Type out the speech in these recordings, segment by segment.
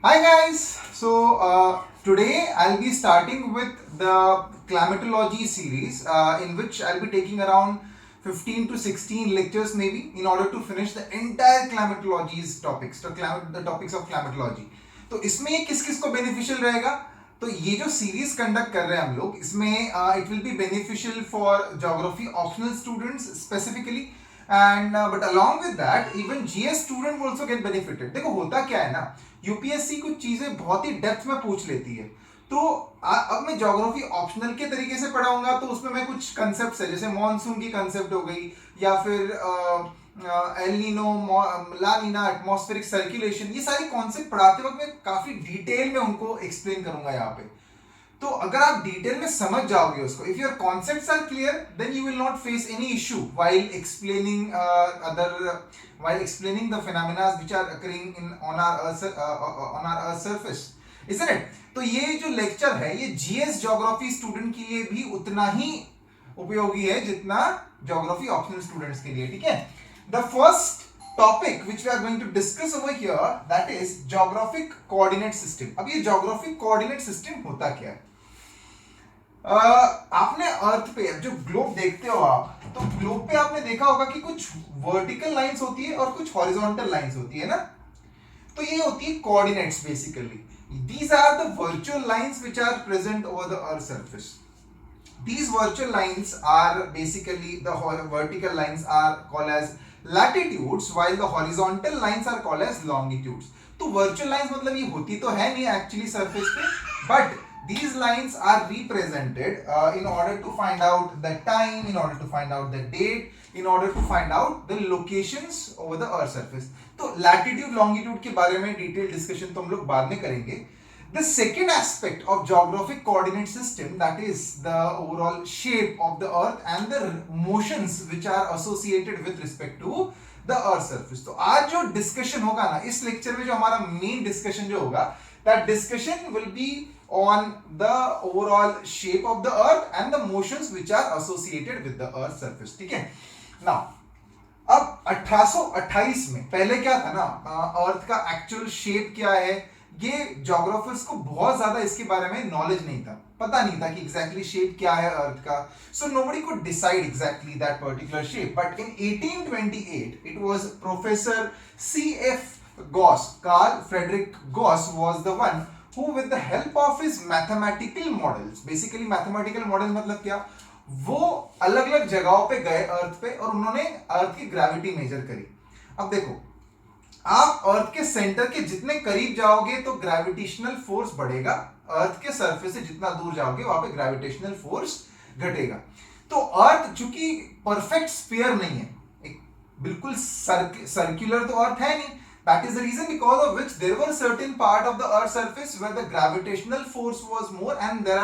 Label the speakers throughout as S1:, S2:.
S1: Hi guys. Today I'll be starting with the climatology series, in which I'll be taking around 15 to 16 lectures maybe in order to finish the entire climatology's topics, the topics of climatology. तो इसमें ये किस किस को beneficial रहेगा? तो ये जो सीरीज कंडक्ट कर रहे हैं हम लोग, इसमें it will be beneficial for geography optional students specifically, and but along with that even GS student also get benefited. देखो होता क्या है ना, यूपीएससी कुछ चीजें बहुत ही डेप्थ में पूछ लेती है. तो अब मैं ज्योग्राफी ऑप्शनल के तरीके से पढ़ाऊंगा, तो उसमें मैं कुछ कंसेप्ट है जैसे मॉनसून की कंसेप्ट हो गई, या फिर एल नीनो, ला नीना, एटमॉस्फेरिक सर्कुलेशन, ये सारी कॉन्सेप्ट पढ़ाते वक्त मैं काफी डिटेल में उनको एक्सप्लेन करूंगा यहाँ पे. तो अगर आप डिटेल में समझ जाओगे उसको, if your concepts are clear, then you will not face any issue while explaining the phenomena which are occurring on our earth surface, isn't it? तो ये जो लेक्चर है ये जीएस ज्योग्राफी स्टूडेंट के लिए भी उतना ही उपयोगी है जितना ज्योग्राफी ऑप्शनल स्टूडेंट्स के लिए. ठीक है. The first topic which we are going to discuss over here, that is geographic coordinate system. अब ये ज्योग्राफिक कोऑर्डिनेट सिस्टम होता क्या है? आपने अर्थ पे जो ग्लोब देखते हो आप, तो ग्लोब पे आपने देखा होगा कि कुछ वर्टिकल लाइंस होती है और कुछ हॉरिजॉन्टल लाइंस होती है ना. तो ये होती है coordinates basically. These are the virtual lines which are present over the earth surface. These virtual lines are basically, the vertical lines are called as latitudes, while the horizontal lines are called as longitudes. तो virtual lines मतलब ये होती तो है नहीं actually surface पे, but these lines are represented in order to find out the time, in order to find out the date, in order to find out the locations over the earth surface. तो latitude longitude के बारे में detailed discussion तो हम लोग बाद में करेंगे. The second aspect of geographic coordinate system, that is the overall shape of the earth and the motions which are associated with respect to the earth surface. तो आज जो discussion होगा ना, इस lecture में जो हमारा main discussion जो होगा, that discussion will be on the overall shape of the earth and the motions which are associated with the earth surface. ठीक है. Now अब 1828 में पहले क्या था ना, अर्थ का एक्चुअल शेप क्या है, ये ज्योग्राफर्स को बहुत ज्यादा इसके बारे में नॉलेज नहीं था, पता नहीं था कि एग्जैक्टली शेप क्या है अर्थ का. So nobody could decide exactly that particular shape. But in 1828 it was professor CF Gauss, Karl Frederick Gauss was the one who with the help of his mathematical models, basically mathematical models मतलब क्या, वो अलग अलग जगहों पे गए अर्थ पे और उन्होंने अर्थ की ग्रेविटी मेजर करी. अब देखो, आप अर्थ के सेंटर के जितने करीब जाओगे तो ग्रेविटेशनल फोर्स बढ़ेगा, अर्थ के सरफेस से जितना दूर जाओगे वहां पे ग्रेविटेशनल फोर्स घटेगा. तो अर्थ चूंकि परफेक्ट स्फीयर नहीं है, एक बिल्कुल सर्कुलर तो अर्थ है नहीं. That is the reason because of which there were certain part of the earth surface where the gravitational force was more, and there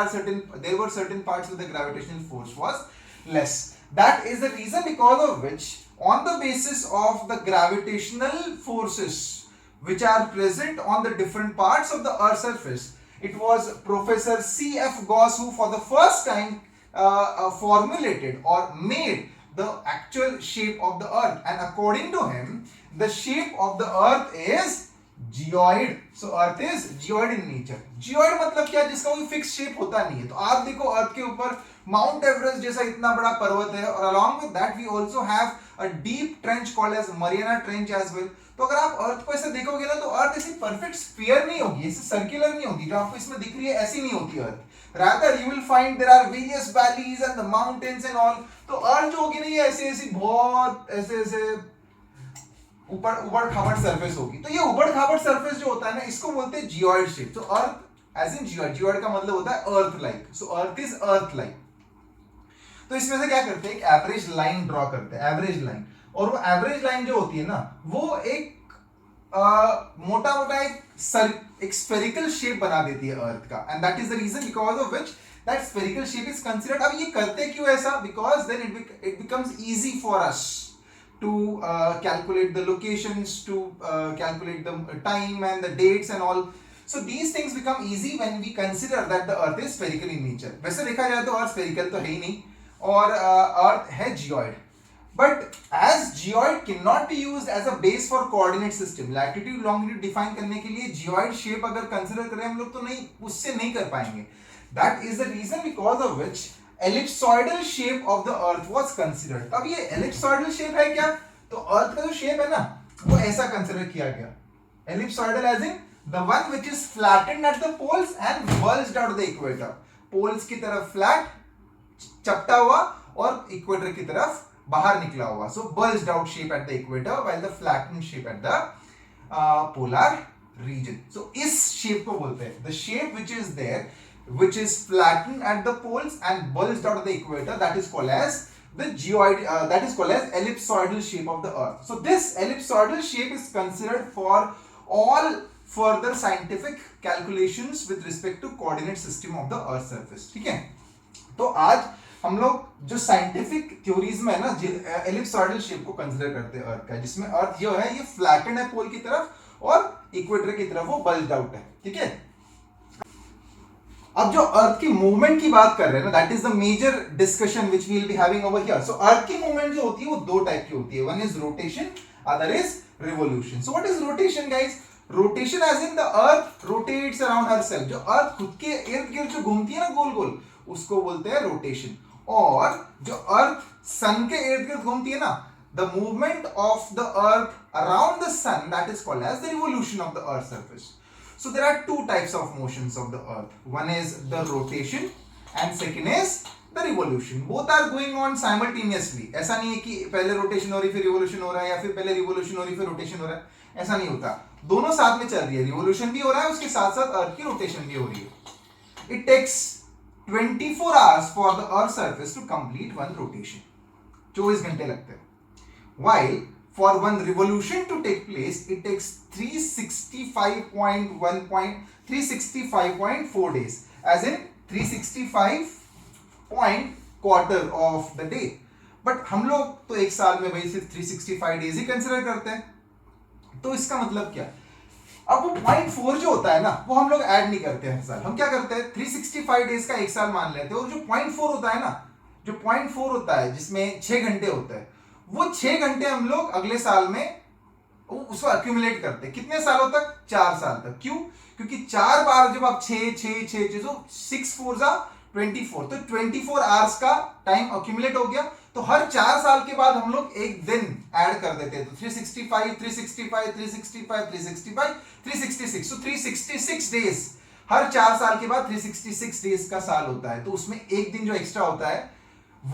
S1: were certain parts where the gravitational force was less. That is the reason because of which, on the basis of the gravitational forces which are present on the different parts of the earth surface, it was Professor C.F. Gauss who for the first time formulated or made the actual shape of the earth. And according to him, the shape of the earth is geoid. So earth is geoid in nature. Geoid मतलब क्या, जिसका कोई fix shape होता नहीं है. तो आप देखो अर्थ के ऊपर माउंट एवरेस्ट जैसा इतना बड़ा पर्वत है, और along with that we also have a deep trench called as Mariana Trench as well. तो अगर आप अर्थ को ऐसे देखोगे ना, तो अर्थ ऐसी परफेक्ट स्फीयर नहीं होगी, ऐसे सर्कुलर नहीं होगी जो आपको इसमें दिख रही है, ऐसी नहीं होती अर्थ. Rather you will find there are various valleys and the mountains and all. तो अर्थ जो होगी ना, ये ऐसी ऐसी बहुत ऐसे ऐसे उबड़ खाबड़ सरफेस होगी. तो ये उबड़ खाबड़ सरफेस जो होता है ना, इसको बोलते हैं जियोइड शेप. तो earth as in geoid, geoid का मतलब होता है earth like. So earth is earth like. तो इसमें से क्या करते हैं, एक एवरेज लाइन ड्रॉ करते हैं, एवरेज लाइन. और वो एवरेज लाइन जो होती है ना, वो एक मोटा मोटा एक स्फेरिकल शेप बना देती है अर्थ का. And that is the reason because of which that spherical shape is considered. अब ये करते क्यों ऐसा? Because then it becomes easy for us to calculate the locations, to calculate the time and the dates and all. So these things become easy when we consider that the earth is spherical in nature. वैसे देखा जाए तो अर्थ spherical तो है ही नहीं, और earth है geoid. But as geoid can not be used as a base for coordinate system, latitude longitude define करने के लिए जियोइड शेप अगर कंसिडर करें हम लोग तो नहीं, उससे नहीं कर पाएंगे. That is the reason because of which ellipsoidal shape of the earth was considered. अब ये एलिप्सॉइडल शेप है क्या, तो अर्थ का जो शेप है ना वो ऐसा कंसिडर किया गया. Ellipsoidal as in the one which is flattened at the poles and bulged out the equator. Poles की तरफ फ्लैट चपटा हुआ और इक्वेटर की तरफ बाहर निकला हुआ. So bulged out shape at the equator while the flattened shape at the polar region. So इस शेप को बोलते हैं the shape which is there which is flattened at the poles and bulged out of the equator, that is called as the geoid, that is called as ellipsoidal shape of the earth. So this ellipsoidal shape is considered for all further scientific calculations with respect to coordinate system of the earth surface. ठीक है, तो आज हम लोग जो scientific theories में है ना एलिप्सॉइडल शेप को कंसिडर करते हैं अर्थ का, जिसमें अर्थ जो है ये फ्लैटेंड है पोल की तरफ और इक्वेटर की तरफ वो बल्ज्ड आउट है. ठीक है, अब जो अर्थ की मूवमेंट की बात कर रहे हैं ना, that is the major discussion which we will be having over here. So earth की मूवमेंट जो होती है वो दो टाइप की होती है. One is rotation, other is revolution. So what is rotation guys? Rotation as in the earth rotates around herself. जो अर्थ खुद के इर्द गिर्द जो घूमती है ना गोल गोल, उसको बोलते हैं रोटेशन. और जो अर्थ सन के इर्द गिर्द घूमती है ना, the movement of the earth around the sun, that is called as the revolution of the earth surface. So there are two types of motions of the earth. One is the rotation and second is the revolution. Both are going on simultaneously. ऐसा नहीं है कि पहले rotation हो रही फिर revolution हो रहा है, या फिर पहले रिवोल्यूशन हो रही फिर रोटेशन हो रहा है. ऐसा नहीं होता, दोनों साथ में चल रही है. रिवोल्यूशन भी हो रहा है, उसके साथ साथ अर्थ की रोटेशन भी हो रही है. It takes 24 hours for the earth surface to complete one rotation. 24 घंटे लगते हैं. While for one revolution to take place, it takes 365.4 days, as in 365 point quarter of the day. But हम लोग तो एक साल में भाई सिर्फ 365 डेज ही कंसिडर करते हैं. तो इसका मतलब क्या? अब वो 0.4 जो होता है ना, वो हम लोग ऐड नहीं करते हर साल. हम क्या करते हैं, 365 डेज का एक साल मान लेते हैं, और जो 0.4 होता है ना, जो 0.4 होता है जिसमें 6 घंटे होते हैं, वो 6 घंटे हम लोग अगले साल में उसको अक्यूमुलेट करते हैं. कितने सालों तक? 4 साल तक. क्यों? क्योंकि 4 बार जब आप 6 तो 6 4 जा 24, तो 24 आवर्स का टाइम अक्यूमुलेट हो गया. तो हर 4 साल के बाद हम लोग एक दिन ऐड कर देते हैं. तो 365 365 365 365 366, तो 366 डेज. हर 4 साल के बाद 366 डेज का साल होता है. तो उसमें एक दिन जो एक्स्ट्रा होता है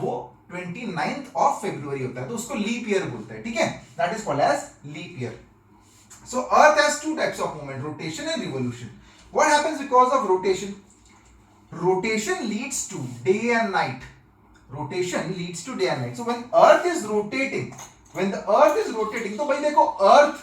S1: वो 29th of February होता है, तो उसको लीप ईयर बोलते हैं. ठीक है, that is called as leap year. So earth has two types of movement, rotation and revolution. What happens because of rotation? Rotation leads to day and night. Rotation leads to day and night. So when earth is rotating, when the earth is rotating, तो भाई देखो earth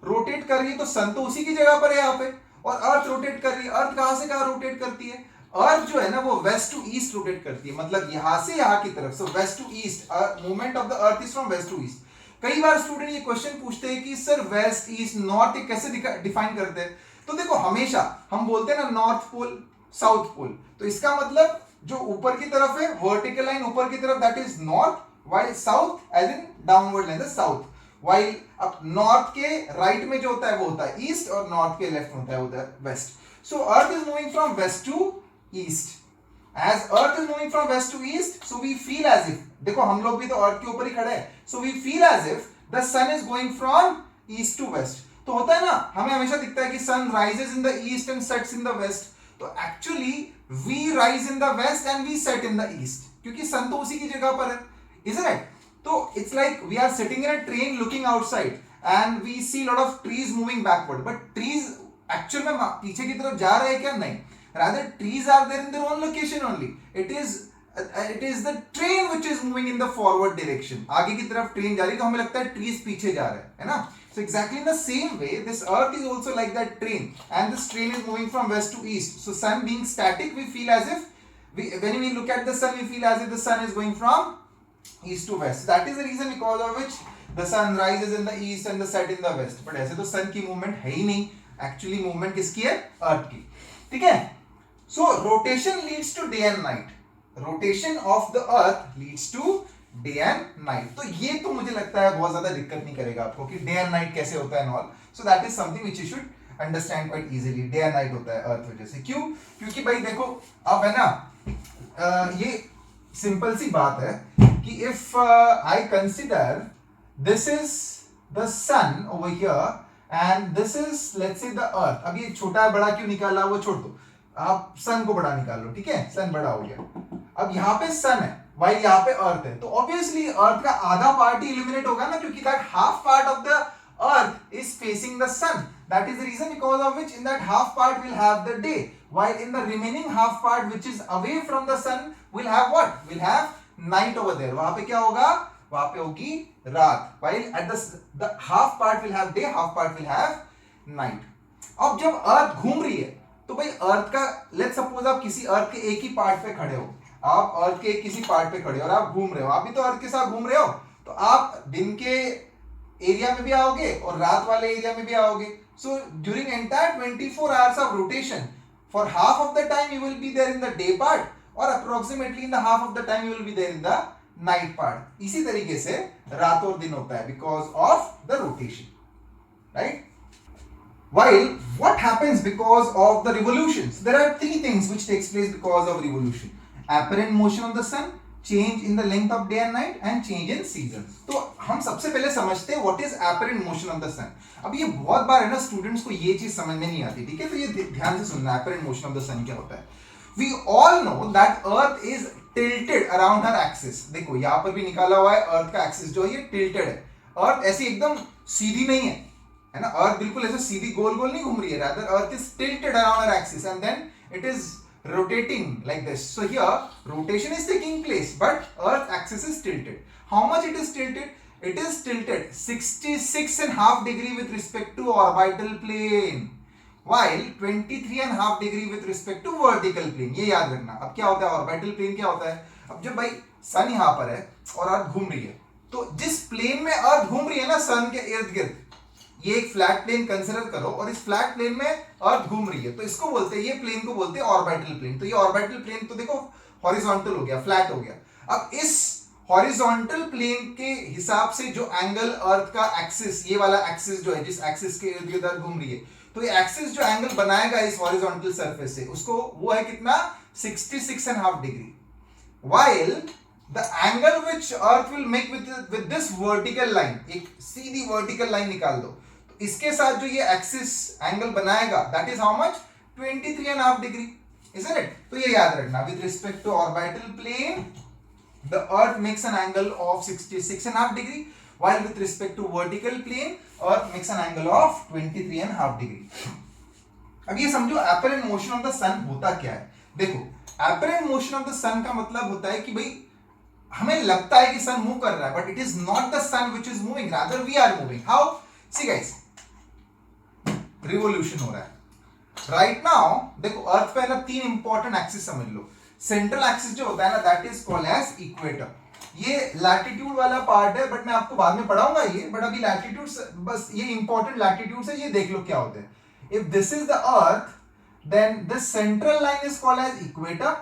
S1: rotate कर रही है तो सन तो उसी की जगह पर है यहाँ पे, और अर्थ रोटेट कर रही है. अर्थ कहां से कहां रोटेट करती है? अर्थ जो है ना वो वेस्ट टू ईस्ट रोटेट करती है, मतलब यहां से यहां की तरफ. So west to east, movement of the earth is from west to east. कई बार स्टूडेंट ये क्वेश्चन पूछते हैं कि सर वेस्ट ईस्ट नॉर्थ कैसे डिफाइन करते हैं? तो देखो हमेशा हम बोलते हैं ना नॉर्थ पोल साउथ पोल, तो इसका मतलब जो ऊपर की तरफ है वर्टिकल लाइन ऊपर की तरफ, that is north, while south as in downward line south. While अब नॉर्थ के राइट में जो होता है वो होता है ईस्ट, और नॉर्थ के लेफ्ट में होता है उधर west. So earth is moving from west to east. As Earth is moving from west to east, so we feel as if, देखो हम लोग भी तो अर्थ के ऊपर ही खड़े हैं, so we feel as if the sun is going from east to west. तो होता है ना, हमें हमेशा दिखता है कि sun rises in the east and sets in the west. तो actually we rise in the west and we set in the east, क्योंकि sun तो उसी की जगह पर है, isn't it? तो it's like we are sitting in a train looking outside and we see lot of trees moving backward, but trees actual में पीछे की तरफ जा रहे हैं क्या? नहीं. Rather, trees are there in their own location only. It is the train which is moving in the forward direction. आगे की तरफ ट्रेन जा रही है तो हमें लगता है trees पीछे जा रहे हैं, है ना? So exactly in the same way, this earth is also like that train, and this train is moving from west to east. So sun being static, we feel as if when we look at the sun, we feel as if the sun is going from east to west. That is the reason because of which the sun rises in the east and the set in the west. But ऐसे तो sun की movement है ही नहीं. Actually movement किसकी है? Earth की. ठीक है? So rotation leads to day and night. Rotation of the earth leads to day and night. तो ये तो मुझे लगता है बहुत ज्यादा दिक्कत नहीं करेगा आपको कि डे एंड नाइट कैसे होता है knoll. So that is something which you should understand quite easily. Day and night होता है अर्थ वजह से। क्यों? क्योंकि भाई देखो अब है ना, ये सिंपल सी बात है कि if I consider this is the sun over here and this is let's say the earth. अब ये छोटा बड़ा क्यों निकाला वो छोड़ दो, आप सन को बड़ा निकाल लो, ठीक है, सन बड़ा हो गया। अब यहाँ पे सन है वाइल यहाँ पे अर्थ है, तो ऑब्वियसली अर्थ का आधा पार्ट ही इल्यूमिनेट होगा ना, क्योंकि that half part of the earth is facing the sun. That is the reason because of which in that half part we'll have the day, while in the remaining half part which is away from the sun we'll have what? We'll have night over there. वहां पे क्या होगा? वहां पे होगी रात। While at the half part will have day, half part will have night. अब जब अर्थ घूम रही है तो भाई अर्थ का लेट्स सपोज आप किसी अर्थ के एक ही पार्ट पे खड़े हो, आप अर्थ के किसी पार्ट पे खड़े हो और आप घूम रहे हो, आप भी तो अर्थ के साथ घूम रहे हो, तो आप दिन के एरिया में भी आओगे और रात वाले एरिया में भी आओगे। So during entire 24 hours of rotation, for half of the time you will be there in the day part or approximately in the half of the time you will be there in the night part. इसी तरीके से रात और दिन होता है because of the rotation, right? While what happens because of the revolutions? There are three things which takes place because of revolution: apparent motion of the sun, change in the length of day and night, and change in seasons. तो हम सबसे पहले समझते हैं what is apparent motion of the sun. अब ये बहुत बार है ना स्टूडेंट्स को ये चीज समझ में नहीं आती, ठीक है, तो ये ध्यान से सुनना, apparent motion of the sun क्या होता है। We all know that Earth is tilted around her axis. देखो यहाँ पर भी निकाला हुआ है अर्थ का एक्सिस जो है ये tilted है। अर्थ ऐसी एकदम सीधी नहीं है ना, अर्थ बिल्कुल ऐसे सीधी गोल गोल नहीं घूम रही है, rather Earth is tilted around her axis and then it is rotating like this. So here rotation is taking place but earth axis is tilted. How much it is tilted? It is tilted 66.5 degree with respect to orbital plane while 23.5 degree with respect to vertical plane. ये याद रखना। अब क्या होता है orbital plane, क्या होता है, अब जब भाई सन यहाँ पर है और अर्थ घूम रही है, तो जिस प्लेन में अर्थ घूम रही है ना सन के इर्द गिर्द, ये एक फ्लैट प्लेन कंसीडर करो और इस फ्लैट प्लेन में अर्थ घूम रही है, तो इसको बोलते हैं, ये प्लेन को बोलते हैं ऑर्बिटल प्लेन। तो ये ऑर्बिटल प्लेन तो देखो हॉरिजॉन्टल हो गया, फ्लैट हो गया। अब इस हॉरिजॉन्टल प्लेन के हिसाब से जो एंगल अर्थ का एक्सिस, ये वाला एक्सिस जो है जिस एक्सिस के इर्द गिर्द अर्थ घूम रही है, तो ये एक्सिस जो एंगल बनाएगा इस हॉरिजॉन्टल सरफेस से, उसको वो है कितना 66.5 degree. while the angle which earth will make with this vertical line, एक सीधी vertical line निकाल दो, तो इसके साथ जो ये एक्सिस एंगल बनाएगा that is how much 23.5 degree, isn't it? तो ये याद रखना, with respect to orbital plane the earth makes an angle of 66.5 degree while with respect to vertical plane earth makes an angle of 23.5 degree. अब ये समझो apparent motion of the sun होता क्या है। देखो apparent motion of the sun का मतलब होता है कि भाई हमें लगता है कि सन मूव कर रहा है but it is not the sun which is moving, rather we are moving. How? See guys, revolution हो रहा है राइट नाउ। देखो अर्थ पे ना तीन इंपॉर्टेंट एक्सिस समझ लो। सेंट्रल एक्सिस जो होता है ना that is called as equator. ये लैटिट्यूड वाला पार्ट है बट मैं आपको बाद में पढ़ाऊंगा ये, बट अभी लैटिट्यूड बस ये इंपॉर्टेंट लैटिट्यूड है, ये देख लो क्या होते हैं। If this is the earth then this central line is called as equator.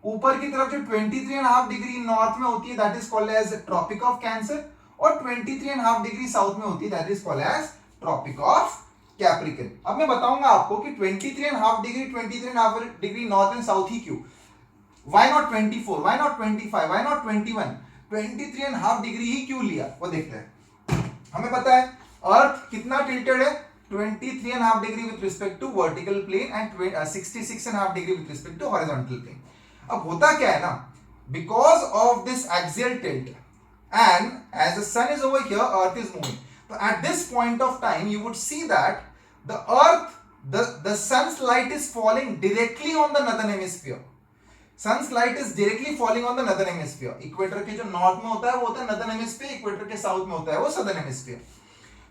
S1: ऊपर की तरफ जो 23.5 डिग्री नॉर्थ में होती है that is called as tropic of cancer, और 23.5 डिग्री साउथ में होती है that is called as tropic of capricorn. अब मैं बताऊंगा आपको कि 23.5 degree 23.5 degree north and south ही क्यों, why not 24, why not 25, why not 21, 23.5 degree ही क्यों लिया वो देखते हैं। हमें पता है अर्थ कितना टिल्टेड है 23.5 degree with respect to vertical plane and 66.5 degree with respect to horizontal plane. अब होता क्या है ना, because of this axial tilt and as the sun is over here earth is moving, तो at this point of time you would see that the earth the sun's light is falling directly on the northern hemisphere. Sun's light is directly falling on the northern hemisphere. Equator के जो north में होता है वो होता है northern hemisphere, equator के south में होता है वो सदर्न हेमिस्फीयर।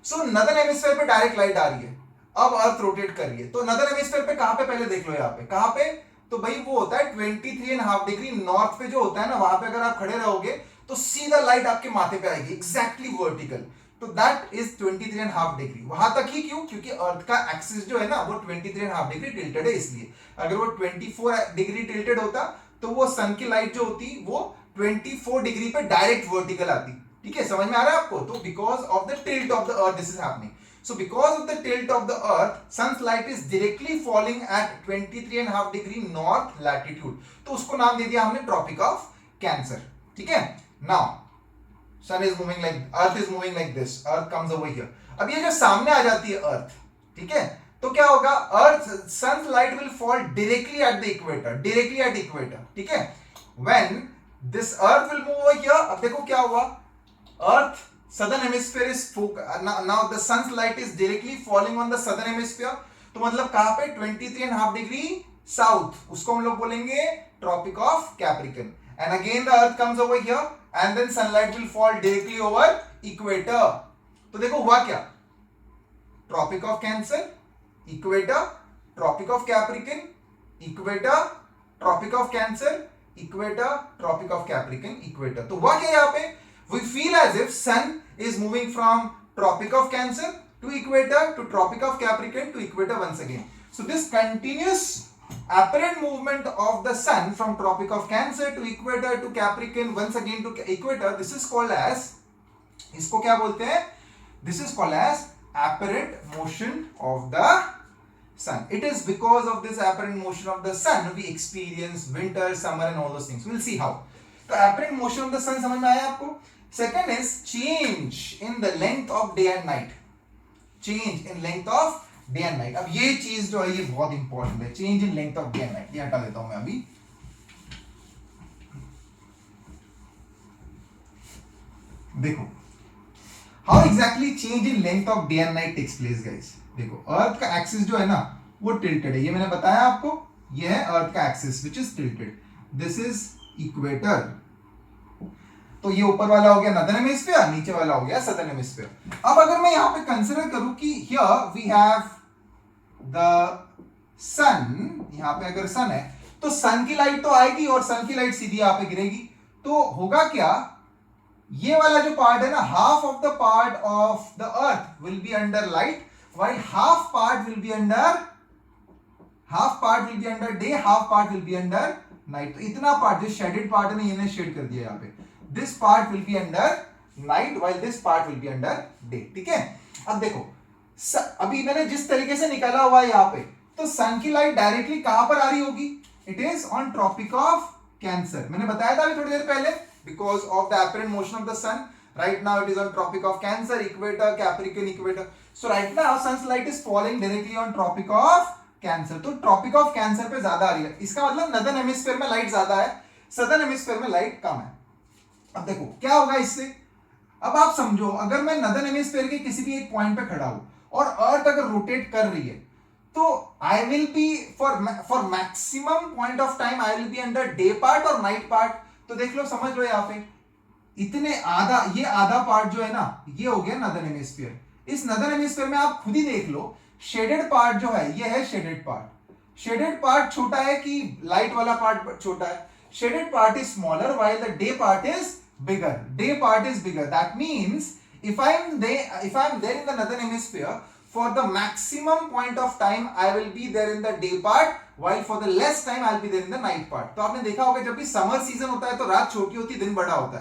S1: सो नदर्न हेमिस्फीयर पे डायरेक्ट लाइट आ रही है, अब अर्थ रोटेट कर रही है, तो नदर्न हेमिस्फीयर पे कहां पे पहले देख लो, यहाँ पे कहां पे, तो भाई वो होता है 23.5 डिग्री नॉर्थ पे जो होता है ना, वहां पे अगर आप खड़े रहोगे तो सीधा लाइट आपके माथे पे आएगी एग्जैक्टली वर्टिकल, तो दैट इज 23.5 डिग्री। वहां तक ही क्यों, क्योंकि अर्थ का एक्सिस जो है ना वो 23.5 डिग्री टिल्टेड है, इसलिए अगर वो 24 डिग्री टिल्टेड होता तो वो सन की लाइट जो होती वो 24 डिग्री पे डायरेक्ट वर्टिकल आती। ठीक है, समझ में आ रहा है आपको? तो because of the tilt of the earth this is happening. So because of the tilt of the earth, sun's light is directly falling at 23.5 degree north latitude. तो उसको नाम दे दिया हमने ट्रॉपिक ऑफ कैंसर. ठीक है, now sun is moving like, earth is moving like this, earth comes over here. अब ये जो सामने आ जाती है अर्थ, ठीक है, तो क्या होगा, earth sun's light will fall directly at the equator, directly at equator. ठीक है, when this earth will move over here. अब देखो क्या हुआ, अर्थ southern hemisphere is now the sun's light is directly falling on the southern hemisphere. तो मतलब कहां पे 23.5 डिग्री साउथ, उसको हम लोग बोलेंगे tropic of Capricorn. And again the earth comes over here and then sunlight will fall directly over equator. तो देखो हुआ क्या, tropic of Cancer, equator, tropic of Capricorn, equator, tropic of Cancer, equator, tropic of Capricorn, equator. तो हुआ क्या यहाँ पे, we feel as if sun is moving from tropic of cancer to equator to tropic of capricorn to equator once again. So this continuous apparent movement of the sun from tropic of cancer to equator to capricorn once again to equator, this is called as, इसको क्या बोलते हैं, this is called as apparent motion of the sun. It is because of this apparent motion of the sun we experience winter, summer and all those things. We'll see how. तो apparent motion of the sun समझ में आया आपको. Second is change in the length of day and night. Change in length of day and night. अब ये चीज जो है ये बहुत इंपॉर्टेंट है, change in length of day and night. ये हटा देता हूं मैं अभी. देखो how exactly change in length of day and night takes place guys. देखो अर्थ का एक्सिस जो है ना वो टिल्टेड है, ये मैंने बताया आपको, ये है अर्थ का axis which is tilted. This is equator. तो ये ऊपर वाला हो गया नॉर्दर्न हेमिस्फीयर, नीचे वाला हो गया सदर्न हेमिस्फीयर. अब अगर मैं यहां पे कंसीडर करूं कि हियर वी हैव द सन, यहां पे अगर सन है तो सन की लाइट तो आएगी और सन की लाइट सीधी यहां पे गिरेगी. तो होगा क्या, ये वाला जो पार्ट है ना, half of the part of the earth will be under light while half part will be under day, half part will be under night. तो इतना पार्ट जो शेडेड पार्ट है ना, इन्हें शेड कर दिया यहाँ पे. This part will be under night while this part will be under day. ठीक है, अब देखो अभी मैंने जिस तरीके से निकाला हुआ है यहाँ पे, तो सन की लाइट डायरेक्टली कहां पर आ रही होगी, it is on tropic of Cancer. मैंने बताया था अभी थोड़ी देर पहले, because of the apparent motion of the sun. Right now it is on tropic of Cancer, equator, Capricorn, equator. So right now sun's light is falling directly on tropic of Cancer. तो tropic of Cancer पे ज्यादा आ रही है, इसका मतलब northern hemisphere में light ज्यादा है, सदर्न हेमिस्फीयर में लाइट कम है. अब देखो क्या होगा इससे, अब आप समझो अगर मैं नॉर्दर्न हेमिस्फीयर के किसी भी एक पॉइंट पे खड़ा हूं और अर्थ अगर रोटेट कर रही है, तो I will be for maximum point of time I will be under day part और नाइट पार्ट. तो देख लो, समझ लो यहाँ पे इतने आधा, ये आधा पार्ट जो है ना, ये हो गया नॉर्दर्न हेमिस्फीयर. इस नॉर्दर्न हेमिस्फीयर में आप खुद ही देख लो, शेडेड पार्ट जो है ये है शेडेड पार्ट. शेडेड पार्ट छोटा है कि लाइट वाला पार्ट छोटा है? Shaded part is smaller while the day part is bigger. Day part is bigger. That means if I am there in the northern hemisphere, for the maximum point of time I will be there in the day part, while for the less time I will be there in the night part. तो आपने देखा होगा जब भी summer season होता है तो रात छोटी होती है, दिन बड़ा होता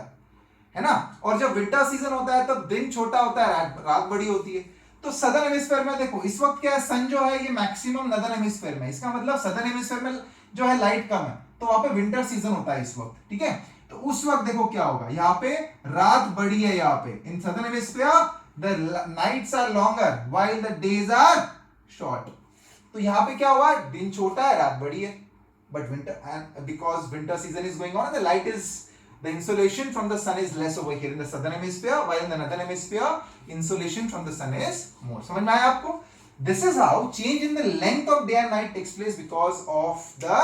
S1: है ना? और जब विंटर सीजन होता है तब दिन छोटा होता है, रात बड़ी होती है. तो सदर्न हेमिस्फीयर में देखो इस वक्त क्या है, सन जो है ये मैक्सिमम नॉर्दर्न हेमिस्फीयर में, इसका मतलब सदर्न हेमिस्फीयर में जो है लाइट कम है, तो वहां पे विंटर सीजन होता है इस वक्त. ठीक है, तो उस वक्त देखो क्या होगा, यहाँ पे रात बड़ी है, यहाँ पे in southern hemisphere the nights are longer while the days are short. तो यहाँ पे क्या हुआ, दिन छोटा है, रात बड़ी है. But winter, and because winter season is going on, the light is, the insolation from the sun is less over here in the southern hemisphere, while in the northern hemisphere insolation from the sun is more. समझ में आया आपको? This is how change in the length of day and night takes place because of the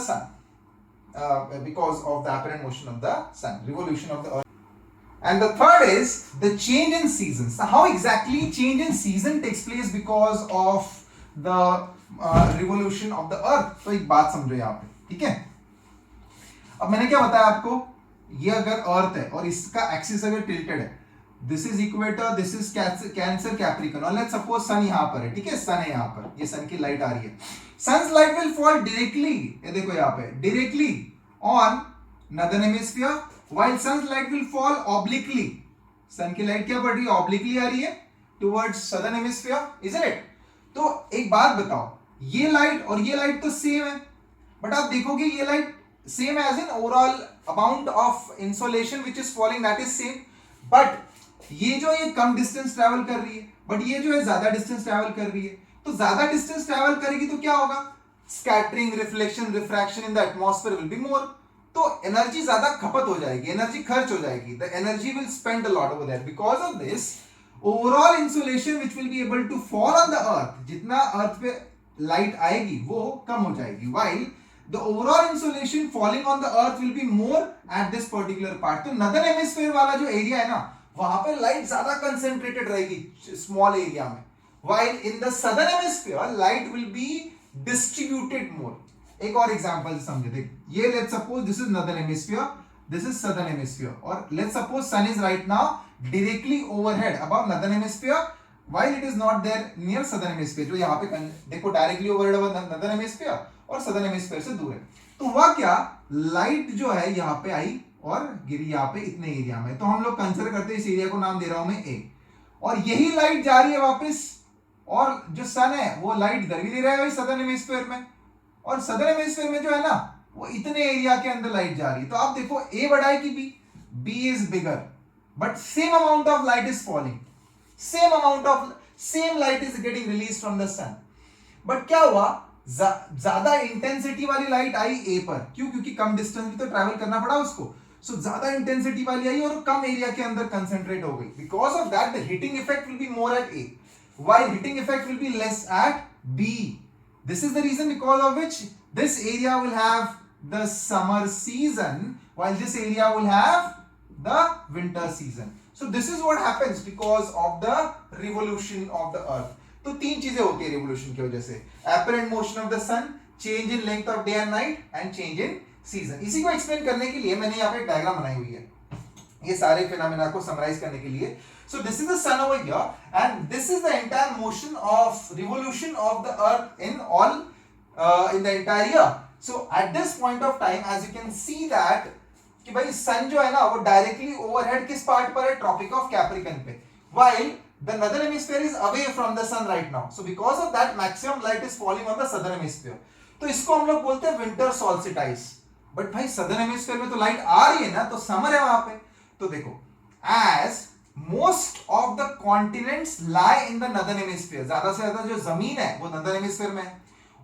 S1: sun, because of the apparent motion of the sun, revolution of the earth. And the third is the change in seasons. Now, how exactly change in season takes place because of the revolution of the earth? तो एक बात समझो यहाँ पे, ठीक है? अब मैंने क्या बताया आपको, ये अगर अर्थ है और इसका एक्सिस अगर टिल्टेड है, this is equator, this is cancer, Capricorn, और लेट्स सपोज सन यहां पर है. ठीक है, सन है यहां पर, ये सन की लाइट आ रही है. Sun's light will fall directly, ये देखो यहां पे directly on northern hemisphere while sun's light will fall obliquely. Sun की लाइट क्या पड़ रही है? ऑब्लिकली आ रही है towards southern hemisphere, isn't it? तो एक बात बताओ, ये लाइट और ये लाइट तो सेम है, बट आप देखोगे ये light same as in overall amount of insolation which is falling, that is same, but ये जो है कम डिस्टेंस ट्रैवल कर रही है, बट ये जो है ज्यादा डिस्टेंस ट्रैवल कर रही है। तो ज्यादा डिस्टेंस ट्रैवल करेगी तो क्या होगा? Scattering, reflection, refraction in the atmosphere will be मोर, तो एनर्जी ज्यादा खपत हो जाएगी, एनर्जी खर्च हो जाएगी, the energy will spend a lot over there. Because of this overall insulation which will be able to fall on the earth, जितना earth पे लाइट आएगी वो कम हो जाएगी, while the overall insulation falling on the earth will be more at this particular part. तो northern hemisphere वाला जो एरिया है ना, वहां पे लाइट ज्यादा कंसेंट्रेटेड रहेगी स्मॉल एरिया में, while in the southern hemisphere light will be distributed more. एक और एग्जांपल समझे, देख, ये let's suppose this is northern hemisphere, this is southern hemisphere, और let's suppose sun is right now directly overhead above northern hemisphere while it is not there near southern hemisphere. जो यहाँ पे देखो directly overhead above northern hemisphere और southern hemisphere से दूर है, तो हुआ क्या, लाइट जो है यहाँ पे आई और गिरी यहाँ पे इतने एरिया में, तो हम लोग कंसिडर करते हैं इस एरिया को नाम दे रहा हूं मैं ए, और यही लाइट जा रही है वापस, और जो सन है वो लाइट इधर भी दे रहा है सदर्न हेमिस्फीयर में, और सदर्न हेमिस्फीयर में जो है ना वो इतने एरिया के अंदर लाइट जा रही है। तो आप देखो ए बड़ा है कि B is bigger, but same amount of light is falling, same light is getting release from the sun, बट क्या हुआ, ज्यादा इंटेंसिटी वाली लाइट आई ए पर, क्यों? क्योंकि कम डिस्टेंस भी तो ट्रैवल करना पड़ा उसको, सो ज्यादा इंटेंसिटी वाली आई और कम एरिया के अंदर कंसेंट्रेट हो गई। Because of that the heating effect will be more eight A, while heating effect will be less at B. This is the reason because of which this area will have the summer season while this area will have the winter season. So this is what happens because of the revolution of the earth. तो तीन चीजें होती है revolution की वजह से, apparent motion of the sun, change in length of day and night and change in season. इसी को explain करने के लिए मैंने यहाँ पे एक डायग्राम बनाई हुई है, ये सारे फिनोमेना को समराइज करने के लिए। So this is the sun over here and this is the entire motion of revolution of the earth in all in the entire year. So at this point of time as you can see that कि भाई sun जो है ना वो directly overhead किस part पर है? Tropic of Capricorn पे, while the northern hemisphere is away from the sun right now. So because of that maximum light is falling on the southern hemisphere. तो इसको हम लोग बोलते हैं winter solstice. But भाई southern hemisphere में तो लाइट आ रही है ना, तो समर है वहां पे। तो देखो as most of the continents lie in the northern hemisphere, ज्यादा से ज्यादा जो जमीन है वो northern hemisphere में है,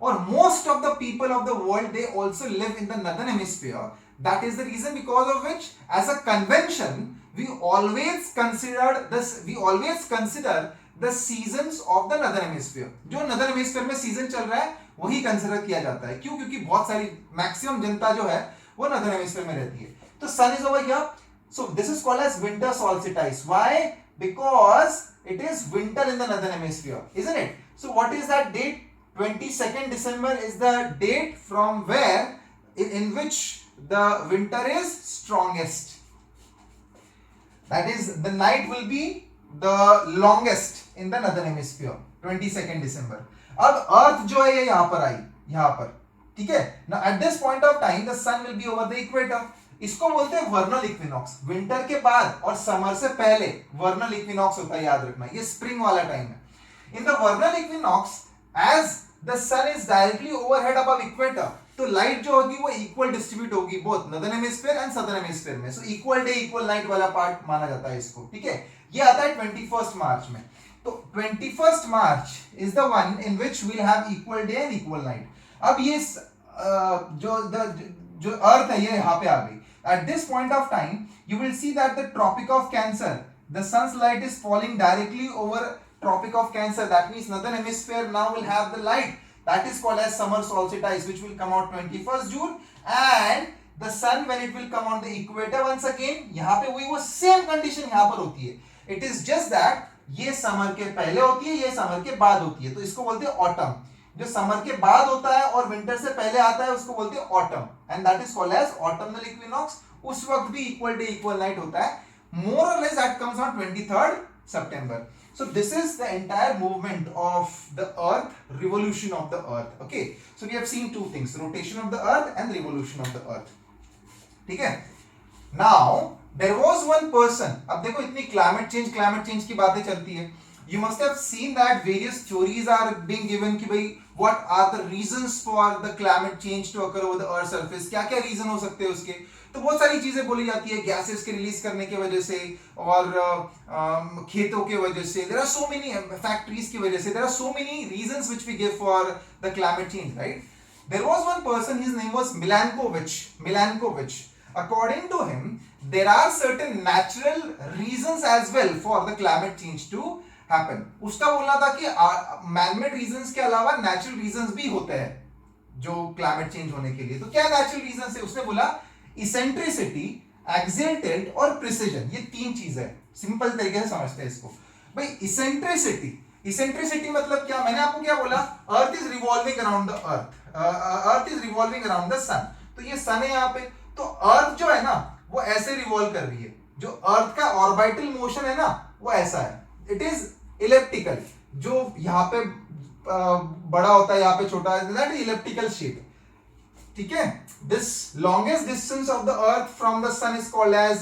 S1: और most of the people of the world they also live in the northern hemisphere. That is the reason because of which as a convention we always consider the seasons of the northern hemisphere. जो northern hemisphere में season चल रहा है वही consider किया जाता है, क्यों? क्योंकि बहुत सारी मैक्सिमम जनता जो है वो northern hemisphere में रहती है। तो sun is over here. So this is called as winter solstice. Why? Because it is winter in the northern hemisphere, isn't it? So what is that date? 22nd December is the date from where in which the winter is strongest. That is the night will be the longest in the northern hemisphere, 22nd December. अब अर्थ जो है ये यहाँ पर आई, यहाँ पर, ठीक है ना। At this point of time the sun will be over the equator. इसको बोलते हैं वर्नल इक्विनॉक्स। विंटर के बाद और समर से पहले वर्नल इक्विनॉक्स होता है, याद रखना, ये स्प्रिंग वाला टाइम है। In the vernal equinox as the sun is directly overhead above equator, तो लाइट जो होगी वो इक्वल डिस्ट्रीब्यूट होगी both northern hemisphere and southern hemisphere में। So equal day equal night वाला पार्ट माना जाता है इसको, ठीक है। ये आता है 21 मार्च में। तो 21 March is the one in which we'll have equal day and equal night. अब ये जो अर्थ है ये यहाँ पे आ गई। At this point of time, you will see that the Tropic of Cancer, the sun's light is falling directly over Tropic of Cancer. That means northern hemisphere now will have the light. That is called as summer solstice, which will come out 21st June. And the sun, when it will come on the equator once again, यहाँ पे वही वो same condition यहाँ पर होती है. It is just that ये summer के पहले होती है, ये समर के बाद होती है, तो इसको बोलते हैं ऑटम। जो समर के बाद होता है और विंटर से पहले आता है उसको बोलते हैं autumn, and that is called as autumnal equinox. उस वक्त भी इक्वल डे इक्वल नाइट होता है, मोर और less that comes on 23rd September. So this is the entire movement of the earth, revolution of the earth. Okay, so we have seen two things, rotation of the earth and revolution of the earth. ठीक है. Now there was one person. अब देखो इतनी climate change की बातें चलती है. You must have seen that various theories are being given कि भाई what are the reasons for the climate change to occur over the earth surface. क्या क्या रीजन हो सकते हैं उसके. तो बहुत सारी चीजें बोली जाती है, गैसेस के रिलीज करने की वजह से और खेतों के वजह से. There are so many factories की वजह से. There are so many reasons which we give for the climate change, right. There was one person, his name was Milankovitch. According to him, there are certain natural reasons as well for the climate change to happen. उसका बोलना था कि man-made reasons के अलावा natural reasons भी होते हैं जो climate change होने के लिए. तो क्या natural reasons है? उसने बोला eccentricity, axial tilt और precision. ये तीन चीज है. सिंपल तरीके से समझते हैं इसको. भाई eccentricity मतलब क्या? मैंने आपको क्या बोला? Earth is revolving around the Earth is revolving around the sun. तो ये sun है यहाँ पे. तो अर्थ जो है ना वो ऐसे रिवॉल्व कर रही है. जो अर्थ का ऑर्बिटल मोशन है ना वो ऐसा है. It is elliptical. जो यहाँ पे बड़ा होता है, यहाँ पे छोटा है, दैट इज इलिप्टिकल शेप. ठीक है. This longest distance of the earth from the sun is called as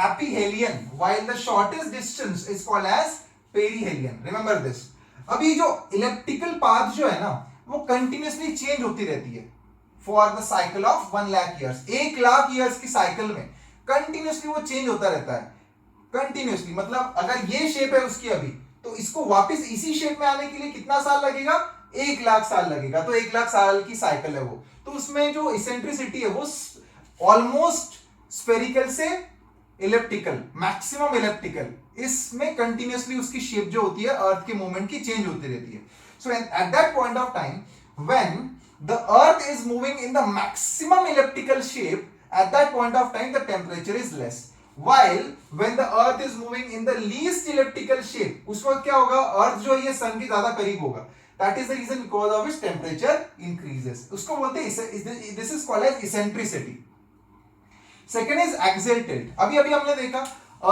S1: aphelion, while the shortest distance is called as perihelion. Remember this. अभी जो इलिप्टिकल पाथ जो है ना वो कंटिन्यूअसली चेंज होती रहती है for the cycle of 1 lakh years. 1 lakh years की साइकिल में कंटिन्यूअसली वो चेंज होता रहता है. कंटिन्यूअसली मतलब अगर ये शेप है उसकी अभी, तो इसको वापस इसी शेप में आने के लिए कितना साल लगेगा? 1 लाख साल लगेगा. तो 1 लाख साल की साइकिल है वो. तो उसमें जो इसेंट्रिसिटी है वो ऑलमोस्ट स्फेरिकल से इलिप्टिकल, मैक्सिमम इलिप्टिकल, इसमें कंटिन्यूअसली उसकी शेप जो होती है अर्थ के मूवमेंट की चेंज होती रहती है. So at that point of time when the earth is moving in the maximum elliptical shape, at that point of time the temperature is less, while when the earth is moving in the least elliptical shape, उस वक्त क्या होगा? earth जो है ये sun के ज्यादा करीब होगा. that is the reason because of which temperature increases. उसको बोलते हैं, this is called as eccentricity. second is axial tilt. अभी हमने देखा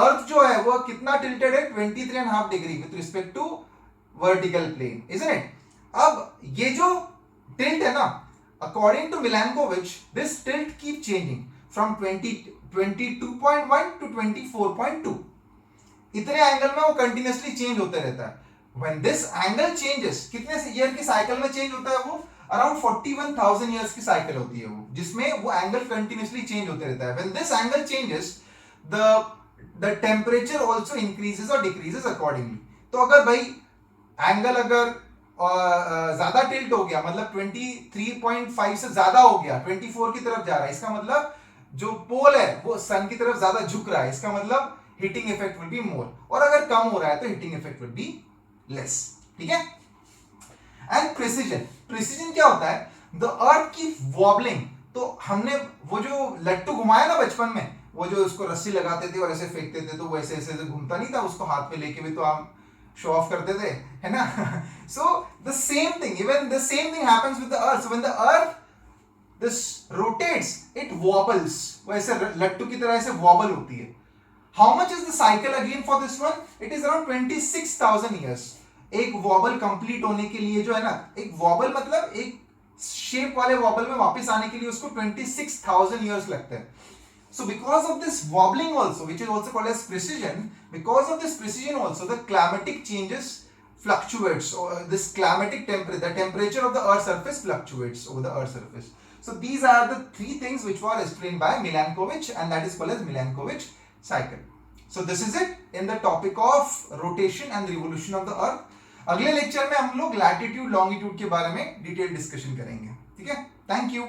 S1: earth जो है वो कितना tilted है? 23.5 degree with respect to vertical plane, isn't it? अब ये जो tilt है ना, according to Milankovitch, this tilt keep changing from 22.1 to 24.2. इतने एंगल में वो कंटिन्यूअसली चेंज होते रहता है. When this angle changes, कितने ईयर की साइकिल में चेंज होता है वो? अराउंड 41,000 ईयर्स की साइकिल होती है वो, जिसमें वो एंगल कंटिन्यूअसली चेंज होते रहता है. When this angle changes, the temperature also increases or decreases accordingly. तो अगर भाई एंगल अगर ज्यादा टिल्ट हो गया, मतलब 23.5 से ज्यादा हो गया, 24 की तरफ जा रहा है, इसका मतलब जो पोल है वो सन की तरफ ज्यादा झुक रहा है, इसका मतलब हीटिंग इफेक्ट विल बी मोर. और अगर कम हो रहा है तो heating effect will be less. ठीक है. एंड प्रिसीजन क्या होता है? द अर्थ की वॉबलिंग. तो हमने वो जो लट्टू घुमाया ना बचपन में, वो जो उसको रस्सी लगाते थे और ऐसे फेंकते थे तो वो ऐसे ऐसे घूमता नहीं था, उसको हाथ में लेके भी तो आप शो ऑफ करते थे, है ना. So the same thing, even the same thing happens with the earth. So when the earth this rotates, it वॉबल्स. वो ऐसे लट्टू की तरह ऐसे वॉबल होती है. How much is the cycle again for this one? It is around 26,000 years. एक vowel complete होने के लिए जो है ना, एक वॉबल मतलब एक शेप वाले वॉबल में वापस आने के लिए उसको 26,000 ईयर्स लगते हैं. So because of this wobbling also, which is also called as precision, because of this precision also the climatic changes fluctuates, or this climatic temperature, the temperature of the earth surface fluctuates over the earth surface. So these are the three things which were explained by Milankovitch, and that is called as Milankovitch cycle. So this is it in the topic of rotation and revolution of the earth. अगले lecture में हम लोग latitude longitude के बारे में detail discussion करेंगे. ठीक है. Thank you.